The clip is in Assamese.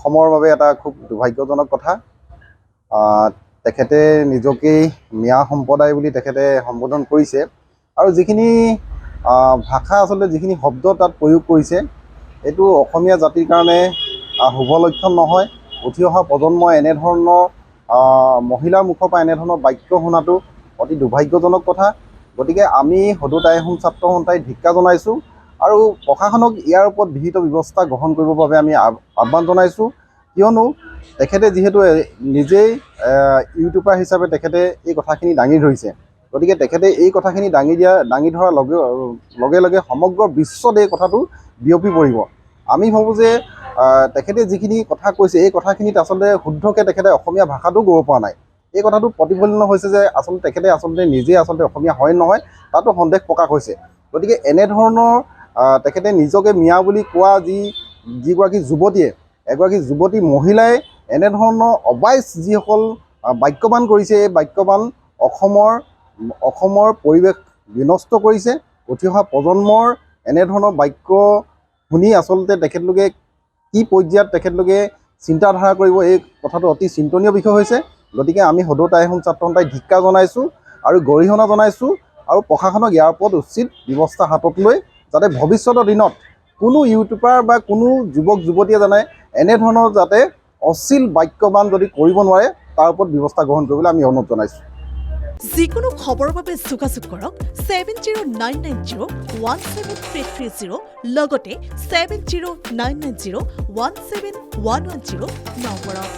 অসমৰ বাবে এটা খুব দুৰ্ভাগ্যজনক কথা। তেখেতে নিজকেই মিয়া সম্প্ৰদায় বুলি তেখেতে সম্বোধন কৰিছে আৰু যিখিনি ভাষা আচলতে যিখিনি শব্দ তাত প্ৰয়োগ কৰিছে এইটো অসমীয়া জাতিৰ কাৰণে শুভ লক্ষণ নহয়। উঠি অহা প্ৰজন্মই এনেধৰণৰ মহিলাৰ মুখৰ পৰা এনেধৰণৰ বাক্য শুনাটো অতি দুৰ্ভাগ্যজনক কথা। গতিকে আমি সদুত আই আহোম ছাত্ৰ সন্থাই ধিক্কাৰ জনাইছোঁ আৰু প্ৰশাসনক ইয়াৰ ওপৰত বিহিত ব্যৱস্থা গ্ৰহণ কৰিবৰ বাবে আমি আহ্বান জনাইছোঁ। কিয়নো তেখেতে যিহেতু নিজেই ইউটিউবাৰ হিচাপে তেখেতে এই কথাখিনি দাঙি ধৰিছে, গতিকে তেখেতে এই কথাখিনি দাঙি ধৰাৰ লগে লগে সমগ্ৰ বিশ্বত এই কথাটো বিয়পি পৰিব। আমি ভাবোঁ যে তেখেতে যিখিনি কথা কৈছে এই কথাখিনিত আচলতে শুদ্ধকৈ তেখেতে অসমীয়া ভাষাটো ক'ব পৰা নাই। এই কথাটো প্ৰতিফলন হৈছে যে তেখেতে নিজেই অসমীয়া হয় নহয় তাতো সন্দেহ প্ৰকাশ হৈছে। গতিকে এনেধৰণৰ তেখেতে নিজকে মিয়া বুলি কোৱা যিগৰাকী যুৱতীয়ে, এগৰাকী যুৱতী মহিলাই এনেধৰণৰ অবাইচ যিসকল বাক্যবান কৰিছে, এই বাক্যবান অসমৰ পৰিৱেশ বিনষ্ট কৰিছে। উঠি অহা প্ৰজন্মৰ এনেধৰণৰ বাক্য শুনি আচলতে তেখেতলোকে কি পৰ্যায়ত তেখেতলোকে চিন্তাধাৰা কৰিব, এই কথাটো অতি চিন্তনীয় বিষয় হৈছে। গতিকে আমি সদুত আই আহোম ছাত্ৰ সন্থাই ধিক্কাৰ জনাইছোঁ আৰু গৰিহণা জনাইছোঁ আৰু প্ৰশাসনক ইয়াৰ ওপৰত উচিত ব্যৱস্থা হাতত লৈ যাতে ভৱিষ্যতৰ দিনত কোনো ইউটিউবাৰ বা কোনো যুৱক যুৱতীয়ে এনেধৰণৰ যাতে অশ্লীল বাক্যবান যদি কৰিব নোৱাৰে তাৰ ওপৰত ব্যৱস্থা গ্ৰহণ কৰিবলৈ আমি অনুৰোধ জনাইছোঁ। যিকোনো খবৰৰ বাবে যোগাযোগ কৰক 7099017330 লগতে 7099017110 নম্বৰত।